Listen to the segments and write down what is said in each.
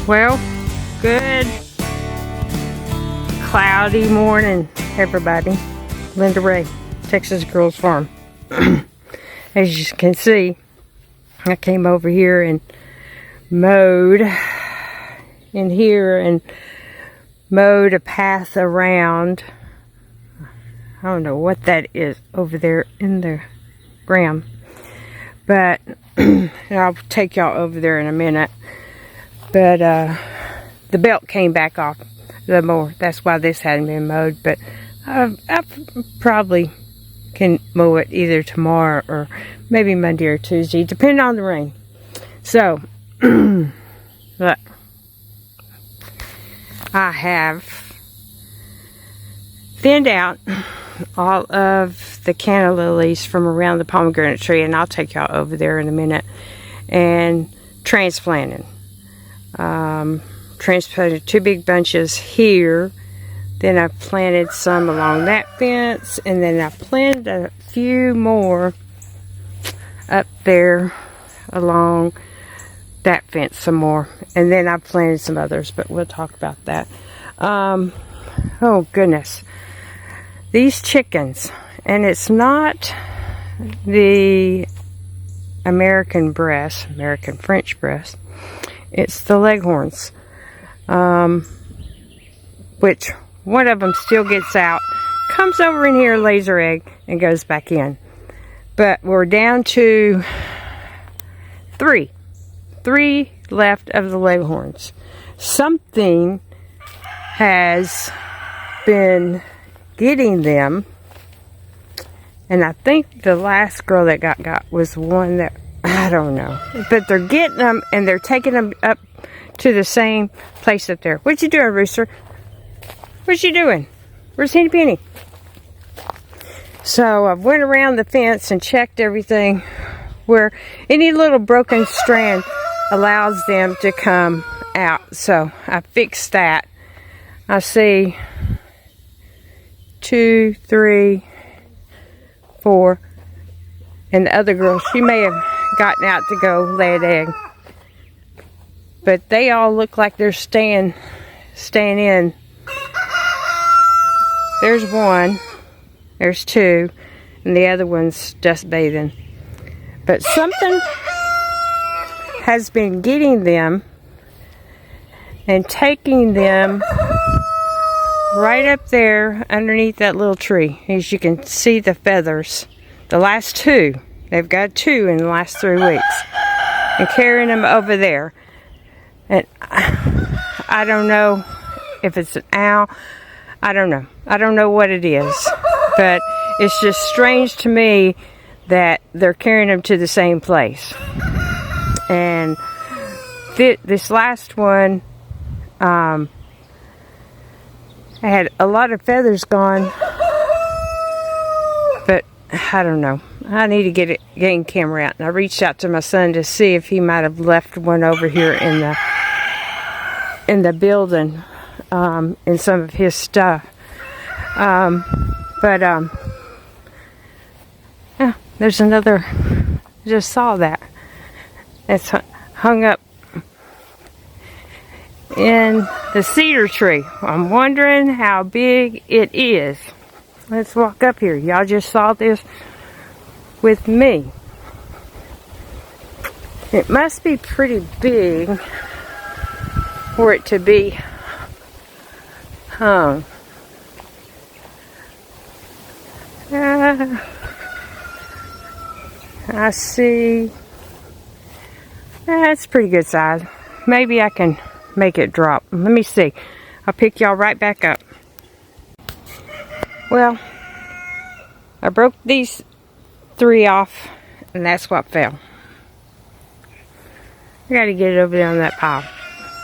Well, good cloudy morning, everybody. Linda Ray, Texas Girls Farm. As you can see, I came over here and mowed in here and mowed a path around. I don't know what that is over there in the ground, but I'll take y'all over there in a minute. But the belt came back off the mower. That's why this hadn't been mowed. But I probably can mow it either tomorrow or maybe Monday or Tuesday, depending on the rain. So, look, I have thinned out all of the canna lilies from around the pomegranate tree, and I'll take y'all over there in a minute, and transplanted. Transplanted 2 big bunches here, then I planted some along that fence, and then I planted a few more up there along that fence some more, and then I planted some others, but we'll talk about that. Oh goodness, these chickens, and it's not the American French breast, it's the leghorns, which one of them still gets out, comes over in here, lays her egg, and goes back in. But we're down to 3 left of the leghorns. Something has been getting them, and I think the last girl that got was one that, I don't know, but they're getting them and they're taking them up to the same place up there. What you doing, Rooster? What you doing? Where's Henny Penny? So I went around the fence and checked everything where any little broken strand allows them to come out. So I fixed that. I see 2, 3, 4, and the other girl, she may have gotten out to go lay an egg, but they all look like they're staying in. There's 1, there's 2, and the other one's just bathing. But something has been getting them and taking them right up there underneath that little tree. As you can see, the feathers, the last 2, they've got 2 in the last 3 weeks, and carrying them over there. And I don't know if it's an owl. I don't know what it is, but it's just strange to me that they're carrying them to the same place. And this last one, I had a lot of feathers gone, but I don't know. I need to get a game camera out, and I reached out to my son to see if he might have left one over here in the building, in some of his stuff. Yeah, there's another. I just saw that. It's hung up in the cedar tree. I'm wondering how big it is. Let's walk up here. Y'all just saw this with me. It must be pretty big for it to be hung. I see. That's pretty good size. Maybe I can make it drop. Let me see. I'll pick y'all right back up. Well, I broke these 3 off, and that's what fell. I gotta get it over there on that pile.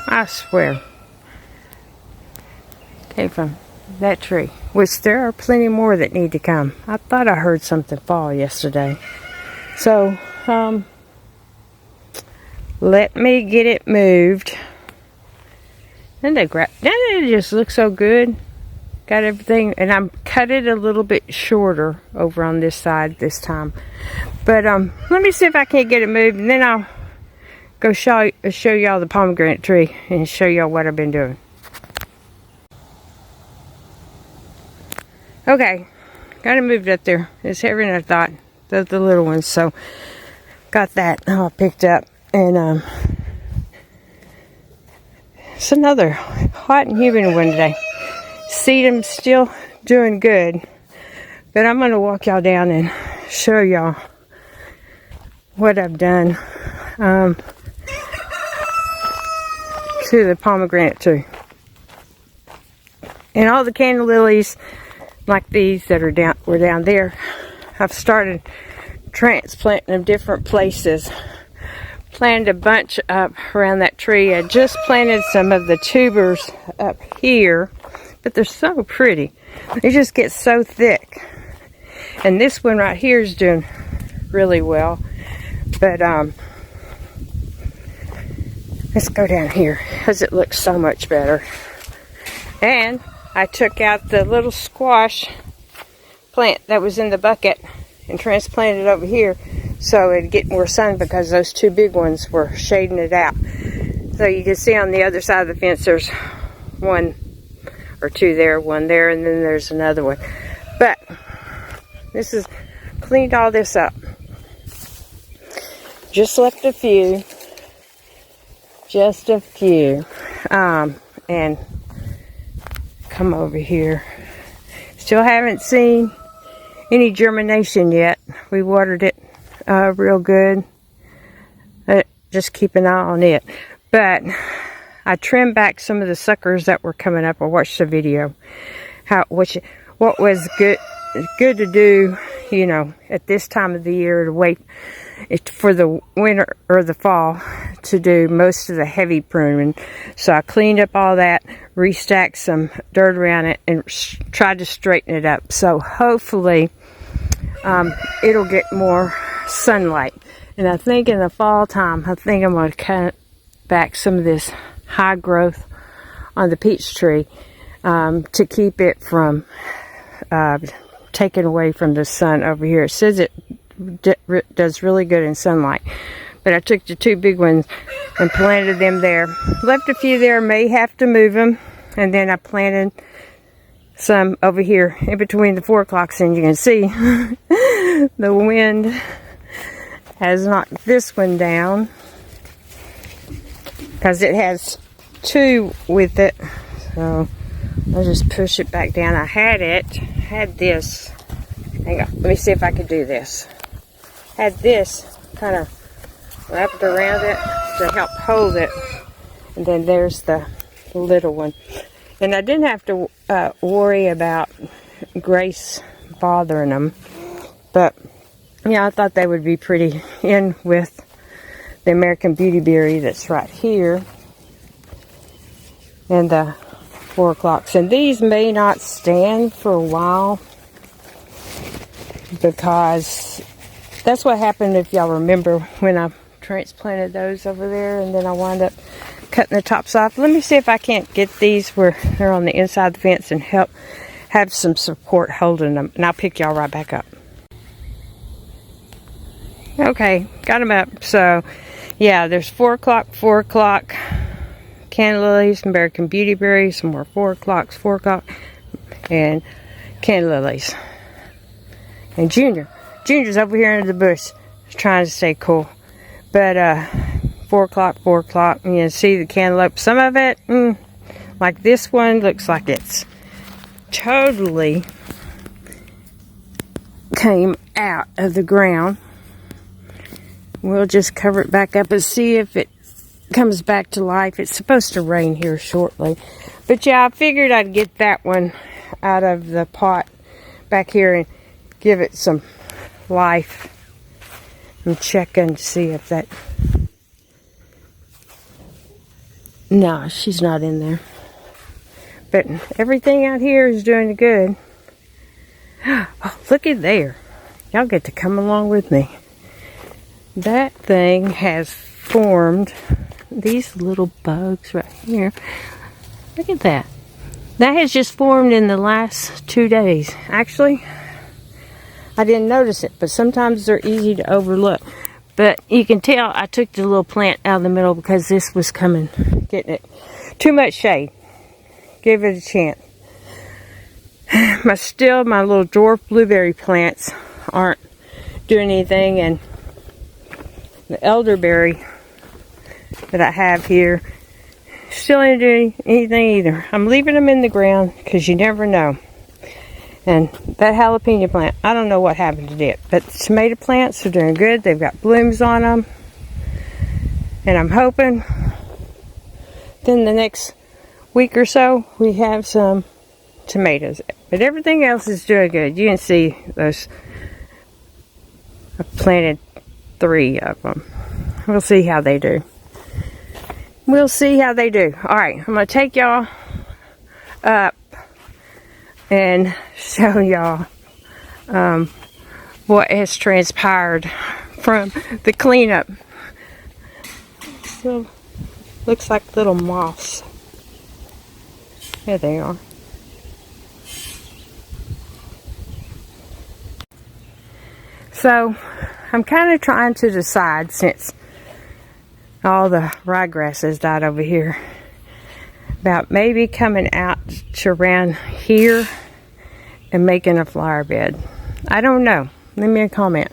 I swear. Came from that tree. Which there are plenty more that need to come. I thought I heard something fall yesterday. So, let me get it moved. And it just looks so good. Got everything, and I'm cut it a little bit shorter over on this side this time. But let me see if I can't get it moved, and then I'll go show y'all the pomegranate tree and show y'all what I've been doing. Okay, got it moved up there. It's heavier than I thought. The little ones, so got that all picked up. And it's another hot and humid one today. Sedum's still doing good, but I'm going to walk y'all down and show y'all what I've done to the pomegranate tree. And all the Cana Lillies like these that are down there, I've started transplanting them different places. Planted a bunch up around that tree. I just planted some of the tubers up here, but they're so pretty. They just get so thick. And this one right here is doing really well. But let's go down here because it looks so much better. And I took out the little squash plant that was in the bucket and transplanted it over here so it'd get more sun because those two big ones were shading it out. So you can see on the other side of the fence there's one or two there, one there, and then there's another one. But this is cleaned all this up. Just left a few. Just a few. And come over here. Still haven't seen any germination yet. We watered it real good. Just keep an eye on it. But I trimmed back some of the suckers that were coming up. I watched the video. What was good to do, you know, at this time of the year, to wait for the winter or the fall to do most of the heavy pruning. So I cleaned up all that, restacked some dirt around it, and tried to straighten it up. So hopefully it'll get more sunlight. And I think in the fall time, I think I'm going to cut back some of this high growth on the peach tree to keep it from taken away from the sun over here. It says it does really good in sunlight. But I took the two big ones and planted them there. Left a few there, may have to move them. And then I planted some over here in between the 4 o'clocks, and you can see the wind has knocked this one down because it has two with it. So I'll just push it back down. I had this. Hang on, let me see if I could do this. Had this kind of wrapped around it to help hold it. And then there's the little one. And I didn't have to worry about Grace bothering them. But, yeah, I thought they would be pretty in with the American Beauty Berry that's right here. And the 4 o'clocks. And these may not stand for a while, because that's what happened, if y'all remember, when I transplanted those over there, and then I wound up cutting the tops off. Let me see if I can't get these where they're on the inside of the fence and help have some support holding them, and I'll pick y'all right back up. Okay, got them up. So yeah, there's 4 o'clock Cana Lillies, American Beauty Berries, some more 4 o'clock, and Cana Lillies. And Junior's over here under the bush, trying to stay cool. But 4 o'clock, you can see the cantaloupe. Some of it, like this one, looks like it's totally came out of the ground. We'll just cover it back up and see if it comes back to life. It's supposed to rain here shortly. But yeah, I figured I'd get that one out of the pot back here and give it some life. I'm checking to see if that... No, she's not in there. But everything out here is doing good. Oh, look at there. Y'all get to come along with me. That thing has formed these little bugs right here. Look at that. That has just formed in the last 2 days. Actually, I didn't notice it, but sometimes they're easy to overlook. But you can tell I took the little plant out of the middle because this was getting it too much shade. Give it a chance. My little dwarf blueberry plants aren't doing anything, and the elderberry that I have here still ain't doing anything either. I'm leaving them in the ground because you never know. And that jalapeno plant, I don't know what happened to it, but the tomato plants are doing good. They've got blooms on them, and I'm hoping then the next week or so we have some tomatoes. But everything else is doing good. You can see those. I've planted 3 of them. We'll see how they do. We'll see how they do. Alright, I'm going to take y'all up and show y'all what has transpired from the cleanup. So, looks like little moths. There they are. So, I'm kind of trying to decide, since all the ryegrass has died over here, about maybe coming out to around here and making a flower bed. I don't know. Leave me a comment.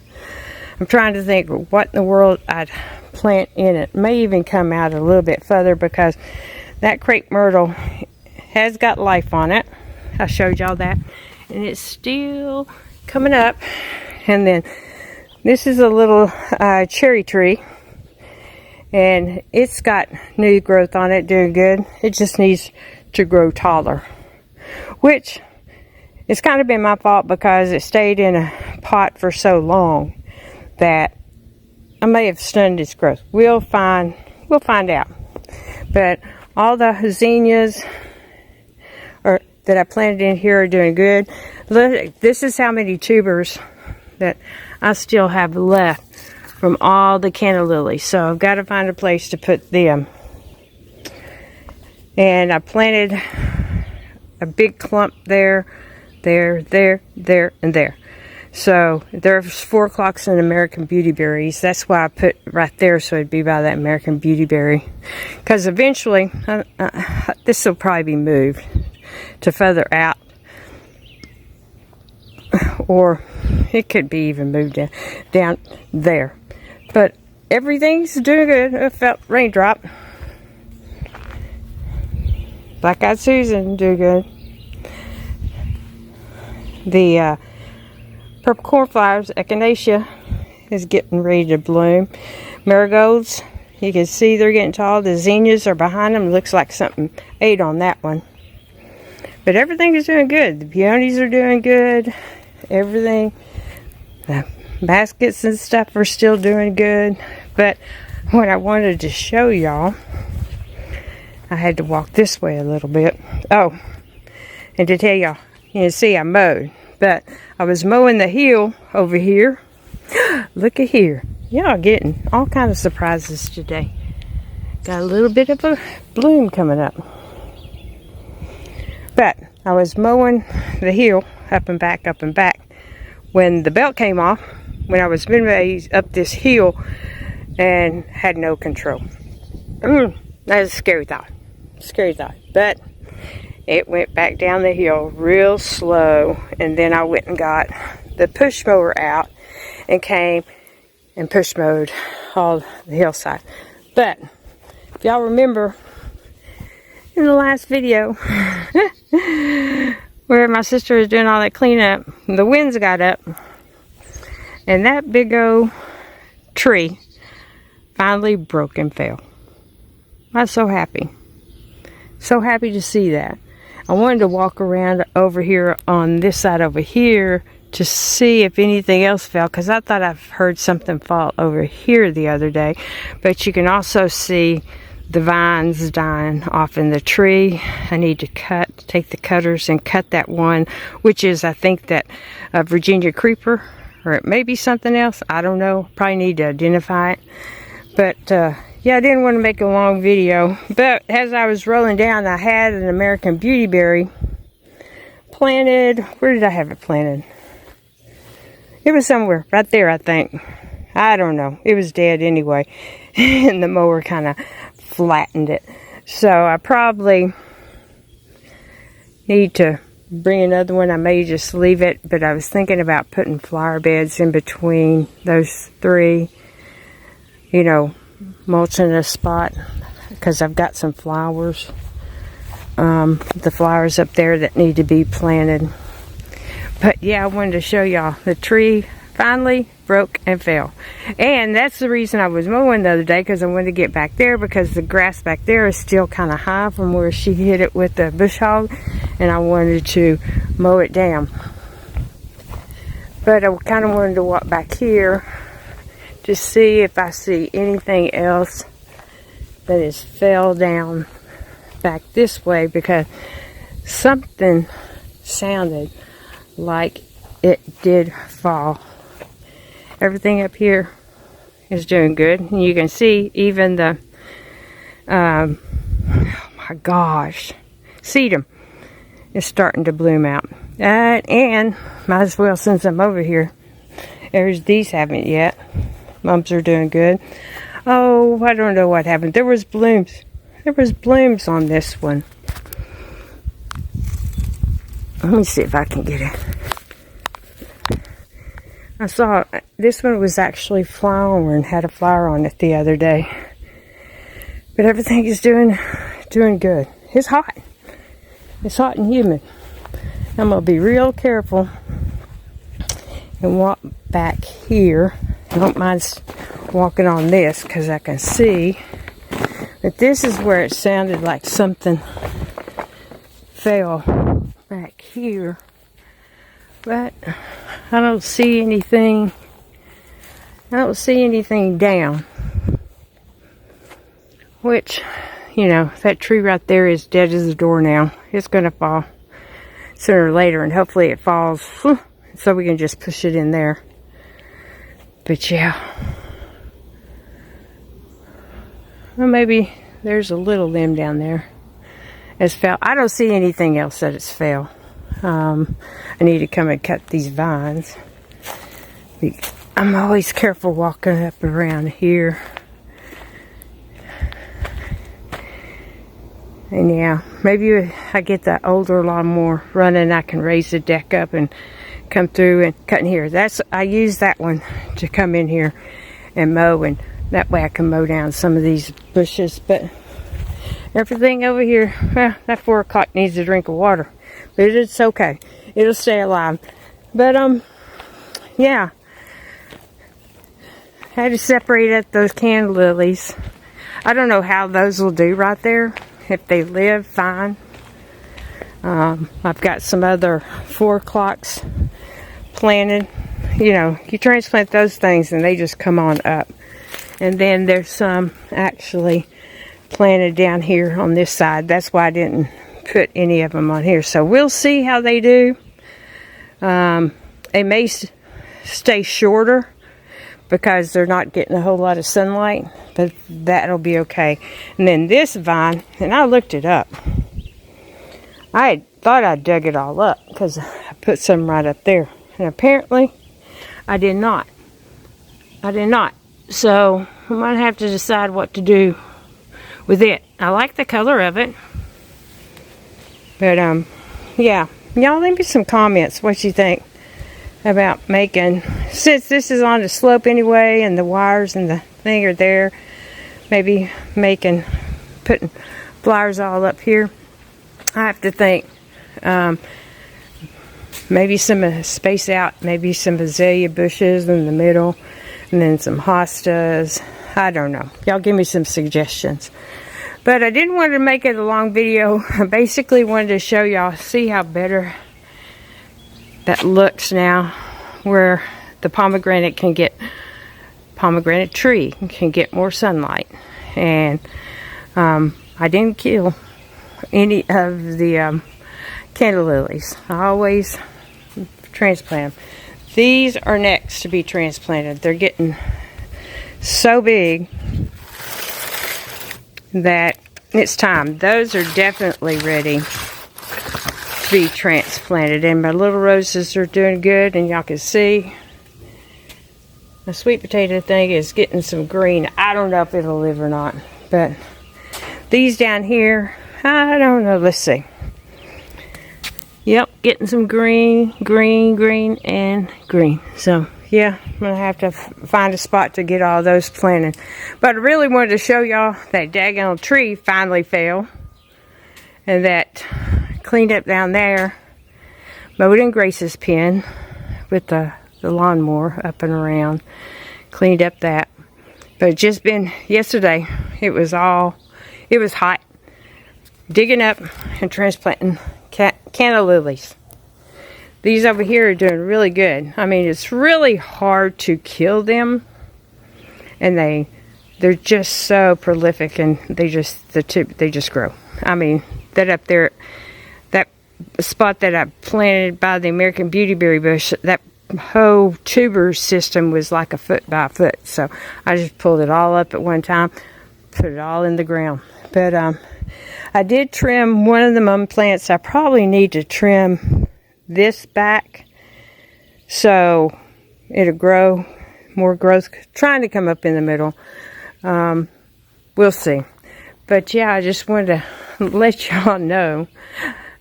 I'm trying to think what in the world I'd plant in it. May even come out a little bit further because that crepe myrtle has got life on it. I showed y'all that. And it's still coming up. And then this is a little cherry tree. And it's got new growth on it, doing good. It just needs to grow taller. Which, it's kind of been my fault because it stayed in a pot for so long that I may have stunned its growth. We'll find out. But all the zinnias that I planted in here are doing good. Look, this is how many tubers that I still have left from all the Cana Lillies. So I've got to find a place to put them. And I planted a big clump there, and there. So there's 4 o'clocks in American Beauty Berries. That's why I put right there, so it'd be by that American Beauty Berry. Because eventually, this will probably be moved to further out. Or it could be even moved down there. But everything's doing good. I felt raindrop. Black Eyed Susan doing good. The purple cornflowers, echinacea, is getting ready to bloom. Marigolds, you can see they're getting tall. The zinnias are behind them. Looks like something ate on that one. But everything is doing good. The peonies are doing good. Everything. The baskets and stuff are still doing good. But what I wanted to show y'all, I had to walk this way a little bit. Oh, and to tell y'all, you can see I mowed. But I was mowing the hill over here. Look at here. Y'all getting all kind of surprises today. Got a little bit of a bloom coming up. But I was mowing the hill up and back when the belt came off, when I was midway up this hill and had no control. That was a scary thought. But it went back down the hill real slow, and then I went and got the push mower out and came and push mowed all the hillside. But if y'all remember in the last video where my sister was doing all that cleanup, the winds got up and that big old tree finally broke and fell. I was so happy. So happy to see that. I wanted to walk around over here on this side over here to see if anything else fell, because I thought I've heard something fall over here the other day. But you can also see the vines dying off in the tree. I need to take the cutters and cut that one, which is, I think, that Virginia creeper, or it may be something else. I don't know. Probably need to identify it. But yeah, I didn't want to make a long video, but as I was rolling down, I had an American Beauty Berry planted. Where did I have it planted? It was somewhere right there, I think. I don't know. It was dead anyway. And the mower kind of flattened it. So I probably need to bring another one. I may just leave it. But I was thinking about putting flower beds in between those three. You know, mulching a spot. Because I've got some flowers. The flowers up there that need to be planted. But yeah, I wanted to show y'all the tree finally broke and fell. And that's the reason I was mowing the other day, because I wanted to get back there because the grass back there is still kind of high from where she hit it with the bush hog, and I wanted to mow it down. But I kind of wanted to walk back here to see if I see anything else that has fell down back this way, because something sounded like it did fall. Everything up here is doing good. And you can see even the, oh my gosh, sedum is starting to bloom out. And might as well, since I'm over here, these haven't yet. Mums are doing good. Oh, I don't know what happened. There was blooms. There was blooms on this one. Let me see if I can get it. I saw this one was actually flowering, had a flower on it the other day. But everything is doing good. It's hot. It's hot and humid. I'm going to be real careful and walk back here. I don't mind walking on this because I can see that this is where it sounded like something fell back here. But I don't see anything. I don't see anything down. Which, you know, that tree right there is dead as a door now. It's going to fall sooner or later, and hopefully it falls so we can just push it in there. But yeah. Well, maybe there's a little limb down there that's fell. I don't see anything else that it's fell. I need to come and cut these vines. I'm always careful walking up around here. And yeah, maybe I get that older lawnmower running, I can raise the deck up and come through and cut in here. I use that one to come in here and mow, and that way I can mow down some of these bushes. But everything over here, well, that 4 o'clock needs a drink of water. But it's okay. It'll stay alive. But, yeah. I had to separate out those Cana Lillies. I don't know how those will do right there. If they live, fine. I've got some other 4 o'clocks planted. You know, you transplant those things and they just come on up. And then there's some actually planted down here on this side. That's why I didn't put any of them on here. So we'll see how they do. They may stay shorter because they're not getting a whole lot of sunlight, but that'll be okay. And then this vine, and I looked it up. I thought I dug it all up because I put some right up there. And apparently, I did not. I did not. So, I might have to decide what to do with it. I like the color of it. But, yeah. Y'all leave me some comments what you think about making, since this is on the slope anyway, and the wires and the thing are there, maybe putting flowers all up here. I have to think, maybe some space out, maybe some azalea bushes in the middle, and then some hostas. I don't know. Y'all give me some suggestions. But I didn't want to make it a long video. I basically wanted to show y'all, see how better that looks now, where the pomegranate tree can get more sunlight. And I didn't kill any of the Cana Lillies. I always transplant them. These are next to be transplanted. They're getting so big that it's time. Those are definitely ready to be transplanted, and my little roses are doing good, and y'all can see The sweet potato thing is getting some green. I don't know if it'll live or not. But these down here, I don't know. Let's see. Yep, getting some green, and green. So, yeah, I'm going to have to find a spot to get all those planted. But I really wanted to show y'all that daggone tree finally fell. And that cleaned up down there. Mowed in Grace's pen with the lawnmower up and around. Cleaned up that. But just been yesterday, it was hot. Digging up and transplanting Cana Lillies. These over here are doing really good. I mean, it's really hard to kill them. And they're just so prolific, and they just grow. I mean, that up there, that spot that I planted by the American beautyberry bush, that whole tuber system was like a foot by a foot. So I just pulled it all up at one time, put it all in the ground. But I did trim one of the mum plants. I probably need to trim this back so it'll grow more growth, trying to come up in the middle. We'll see. But yeah, I just wanted to let y'all know.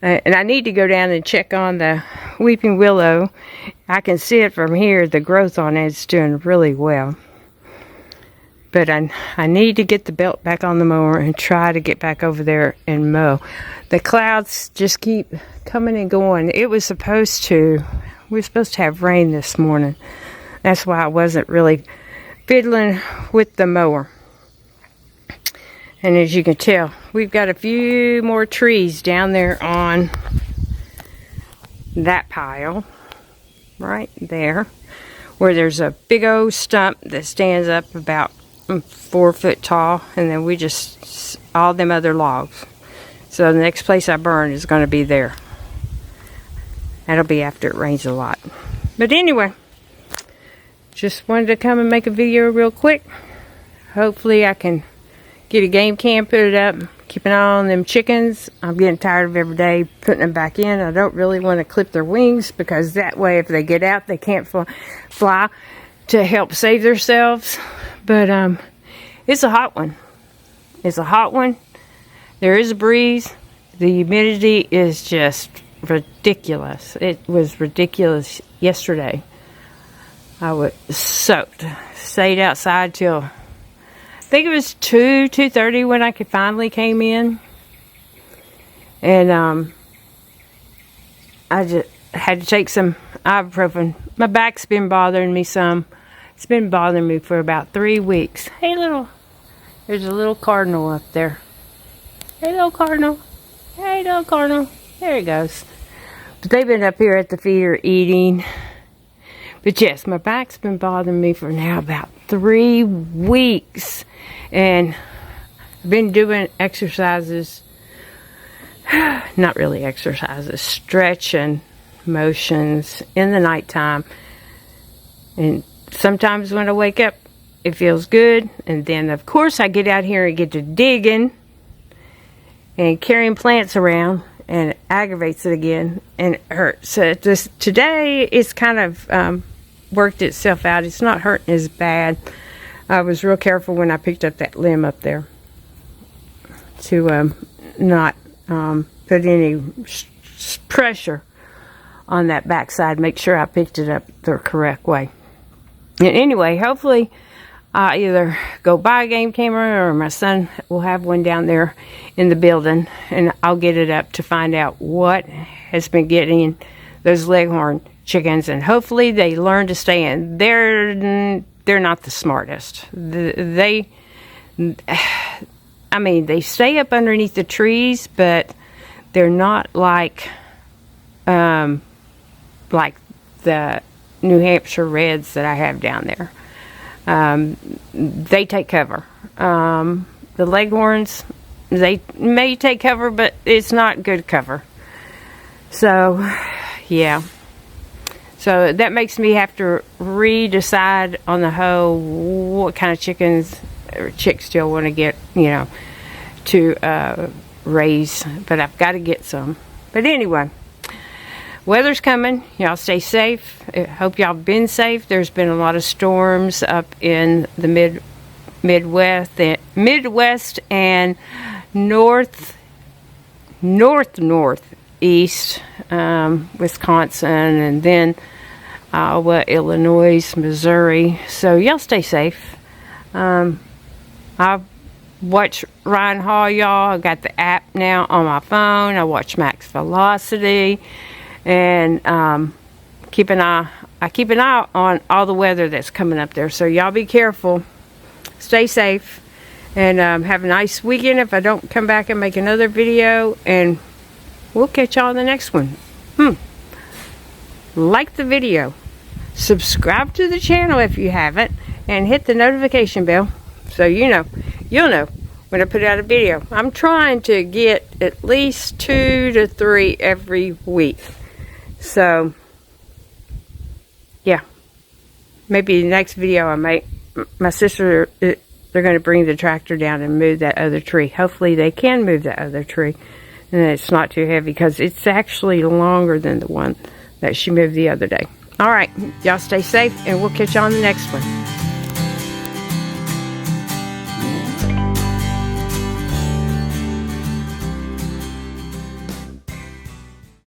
And I need to go down and check on the weeping willow. I can see it from here. The growth on it is doing really well. But I need to get the belt back on the mower and try to get back over there and mow. The clouds just keep coming and going. We were supposed to have rain this morning. That's why I wasn't really fiddling with the mower. And as you can tell, we've got a few more trees down there on that pile. Right there. Where there's a big old stump that stands up about 4 foot tall, and then we just all them other logs. So the next place I burn is going to be there. That'll be after it rains a lot. But anyway, just wanted to come and make a video real quick. Hopefully I can get a game cam, put it up, keep an eye on them chickens. I'm getting tired of every day putting them back in. I don't really want to clip their wings, because that way if they get out they can't fly to help save themselves. But it's a hot one. It's a hot one. There is a breeze. The humidity is just ridiculous. It was ridiculous yesterday. I was soaked. Stayed outside till I think it was 2:30 when I finally came in. And I just had to take some ibuprofen. My back's been bothering me some. It's been bothering me for about 3 weeks. Hey, there's a little cardinal up there. Hey, little cardinal. Hey, little cardinal. There he goes. But they've been up here at the feeder eating. But yes, my back's been bothering me for now about 3 weeks. And I've been doing exercises. Not really exercises. Stretching motions in the nighttime. And sometimes when I wake up, it feels good. And then, of course, I get out here and get to digging and carrying plants around, and it aggravates it again, and it hurts. So today, it's kind of worked itself out. It's not hurting as bad. I was real careful when I picked up that limb up there to not put any pressure on that backside. Make sure I picked it up the correct way. And anyway, hopefully I'll either go buy a game camera, or my son will have one down there in the building, and I'll get it up to find out what has been getting those leghorn chickens, and hopefully they learn to stay in. They're not the smartest. They stay up underneath the trees, but they're not like the New Hampshire reds that I have down there. They take cover. The leghorns, they may take cover, but it's not good cover. So, yeah. So that makes me have to re-decide on the whole what kind of chickens or chicks do I want to get, to raise. But I've got to get some. But anyway, weather's coming. Y'all stay safe. I hope y'all been safe. There's been a lot of storms up in the Midwest and northeast, Wisconsin, and then Iowa, Illinois, Missouri. So y'all stay safe. I watch Ryan Hall, y'all. I got the app now on my phone. I watch Max Velocity, and I keep an eye on all the weather that's coming up there. So y'all be careful, stay safe, and have a nice weekend. If I don't come back and make another video, and we'll catch y'all in the next one. Like the video, subscribe to the channel if you haven't, and hit the notification bell so you'll know when I put out a video. I'm trying to get at least 2 to 3 every week. So yeah, maybe the next video I make, my sister, they're going to bring the tractor down and move that other tree. Hopefully they can move that other tree and it's not too heavy, because it's actually longer than the one that she moved the other day. All right, y'all stay safe, and we'll catch you on the next one.